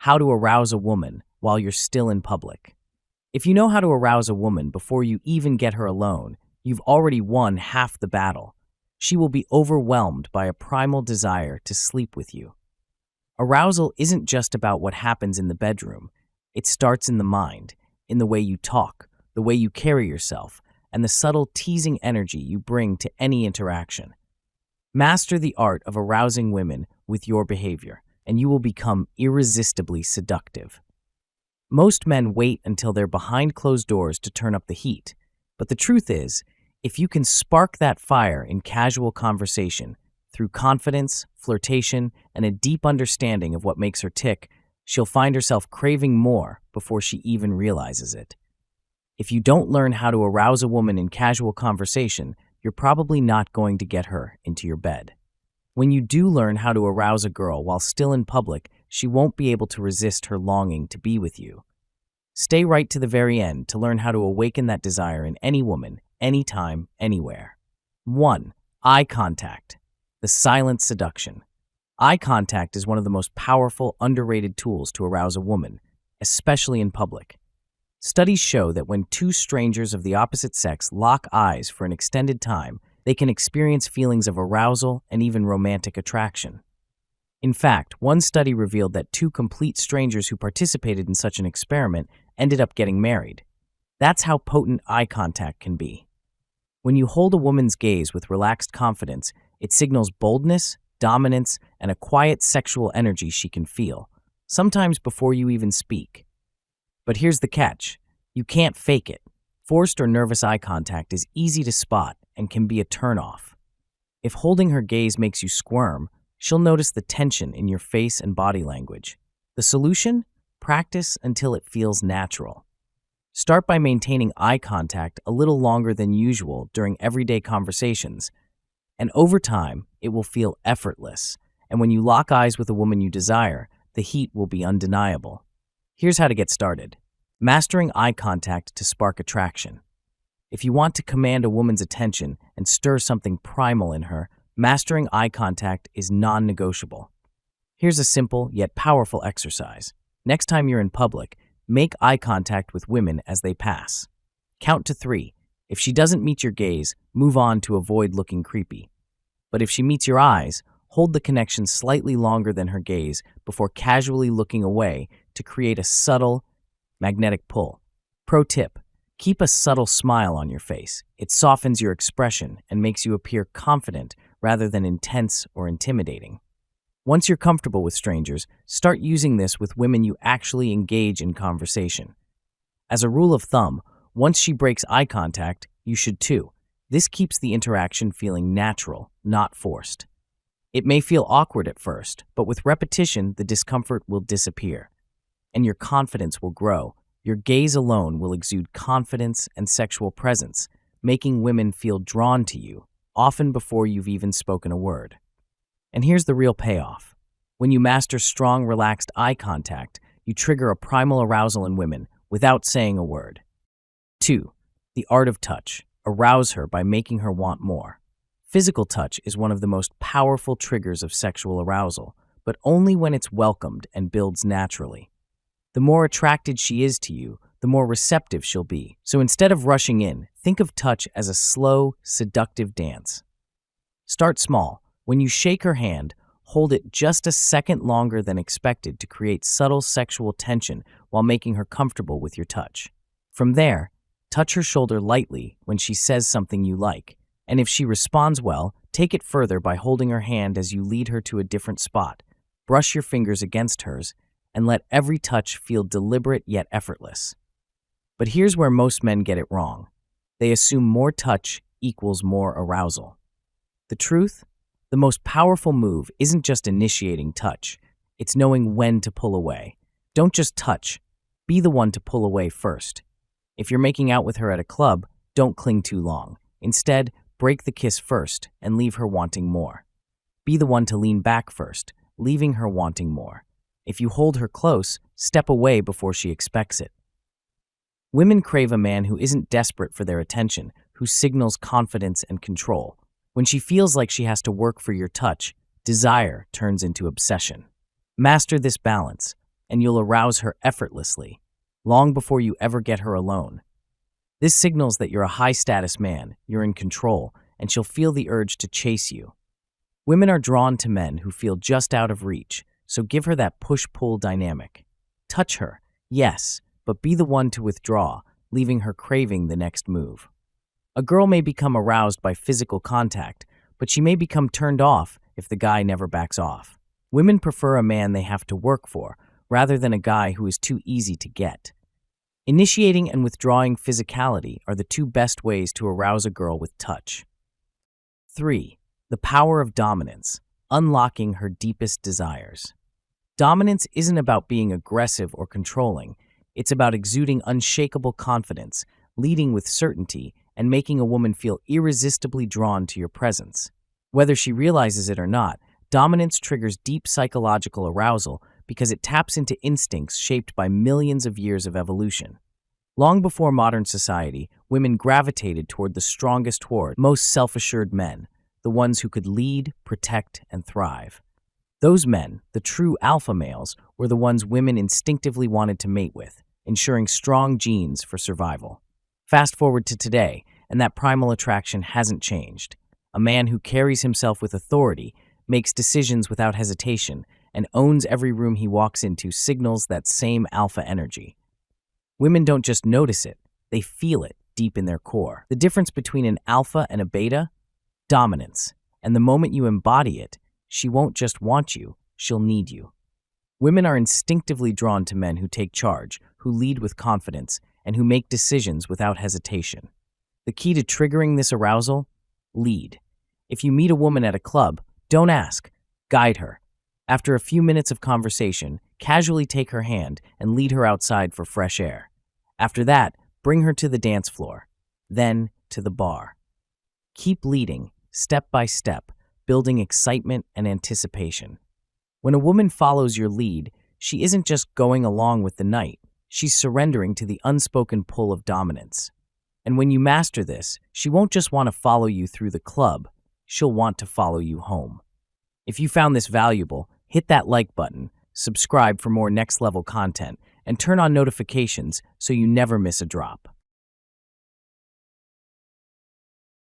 How to arouse a woman while you're still in public. If you know how to arouse a woman before you even get her alone, you've already won half the battle. She will be overwhelmed by a primal desire to sleep with you. Arousal isn't just about what happens in the bedroom. It starts in the mind, in the way you talk, the way you carry yourself, and the subtle teasing energy you bring to any interaction. Master the art of arousing women with your behavior, and you will become irresistibly seductive. Most men wait until they're behind closed doors to turn up the heat, but the truth is, if you can spark that fire in casual conversation, through confidence, flirtation, and a deep understanding of what makes her tick, she'll find herself craving more before she even realizes it. If you don't learn how to arouse a woman in casual conversation, you're probably not going to get her into your bed. When you do learn how to arouse a girl while still in public, she won't be able to resist her longing to be with you. Stay right to the very end to learn how to awaken that desire in any woman, anytime, anywhere. 1. Eye contact. The silent seduction. Eye contact is one of the most powerful, underrated tools to arouse a woman, especially in public. Studies show that when two strangers of the opposite sex lock eyes for an extended time, they can experience feelings of arousal and even romantic attraction. In fact, one study revealed that two complete strangers who participated in such an experiment ended up getting married. That's how potent eye contact can be. When you hold a woman's gaze with relaxed confidence, it signals boldness, dominance, and a quiet sexual energy she can feel, sometimes before you even speak. But here's the catch. You can't fake it. Forced or nervous eye contact is easy to spot and can be a turn-off. If holding her gaze makes you squirm, she'll notice the tension in your face and body language. The solution? Practice until it feels natural. Start by maintaining eye contact a little longer than usual during everyday conversations, and over time, it will feel effortless. And when you lock eyes with a woman you desire, the heat will be undeniable. Here's how to get started. Mastering eye contact to spark attraction. If you want to command a woman's attention and stir something primal in her, mastering eye contact is non-negotiable. Here's a simple yet powerful exercise. Next time you're in public, make eye contact with women as they pass. Count to 3. If she doesn't meet your gaze, move on to avoid looking creepy. But if she meets your eyes, hold the connection slightly longer than her gaze before casually looking away to create a subtle, magnetic pull. Pro tip: keep a subtle smile on your face. It softens your expression and makes you appear confident rather than intense or intimidating. Once you're comfortable with strangers, start using this with women you actually engage in conversation. As a rule of thumb, once she breaks eye contact, you should too. This keeps the interaction feeling natural, not forced. It may feel awkward at first, but with repetition, the discomfort will disappear, and your confidence will grow. Your gaze alone will exude confidence and sexual presence, making women feel drawn to you, often before you've even spoken a word. And here's the real payoff. When you master strong, relaxed eye contact, you trigger a primal arousal in women without saying a word. 2. The art of touch. Arouse her by making her want more. Physical touch is one of the most powerful triggers of sexual arousal, but only when it's welcomed and builds naturally. The more attracted she is to you, the more receptive she'll be. So instead of rushing in, think of touch as a slow, seductive dance. Start small. When you shake her hand, hold it just a second longer than expected to create subtle sexual tension while making her comfortable with your touch. From there, touch her shoulder lightly when she says something you like, and if she responds well, take it further by holding her hand as you lead her to a different spot. Brush your fingers against hers, and let every touch feel deliberate yet effortless. But here's where most men get it wrong. They assume more touch equals more arousal. The truth? The most powerful move isn't just initiating touch, it's knowing when to pull away. Don't just touch, be the one to pull away first. If you're making out with her at a club, don't cling too long. Instead, break the kiss first and leave her wanting more. Be the one to lean back first, leaving her wanting more. If you hold her close, step away before she expects it. Women crave a man who isn't desperate for their attention, who signals confidence and control. When she feels like she has to work for your touch, desire turns into obsession. Master this balance. and you'll arouse her effortlessly, long before you ever get her alone. This signals that you're a high-status man, you're in control, and she'll feel the urge to chase you. Women are drawn to men who feel just out of reach, so give her that push-pull dynamic. Touch her, yes, but be the one to withdraw, leaving her craving the next move. A girl may become aroused by physical contact, but she may become turned off if the guy never backs off. Women prefer a man they have to work for, rather than a guy who is too easy to get. Initiating and withdrawing physicality are the two best ways to arouse a girl with touch. 3. The power of dominance, unlocking her deepest desires. Dominance isn't about being aggressive or controlling. It's about exuding unshakable confidence, leading with certainty, and making a woman feel irresistibly drawn to your presence. Whether she realizes it or not, dominance triggers deep psychological arousal because it taps into instincts shaped by millions of years of evolution. Long before modern society, women gravitated toward the strongest toward most self-assured men, the ones who could lead, protect, and thrive. Those men, the true alpha males, were the ones women instinctively wanted to mate with, ensuring strong genes for survival. Fast forward to today, and that primal attraction hasn't changed. A man who carries himself with authority, makes decisions without hesitation, and owns every room he walks into signals that same alpha energy. Women don't just notice it, they feel it deep in their core. The difference between an alpha and a beta? Dominance. And the moment you embody it, she won't just want you, she'll need you. Women are instinctively drawn to men who take charge, who lead with confidence, and who make decisions without hesitation. The key to triggering this arousal? Lead. If you meet a woman at a club, don't ask, guide her. After a few minutes of conversation, casually take her hand and lead her outside for fresh air. After that, bring her to the dance floor, then to the bar. Keep leading, step by step, building excitement and anticipation. When a woman follows your lead, she isn't just going along with the night, she's surrendering to the unspoken pull of dominance. And when you master this, she won't just want to follow you through the club, she'll want to follow you home. If you found this valuable, hit that like button, subscribe for more next-level content, and turn on notifications so you never miss a drop.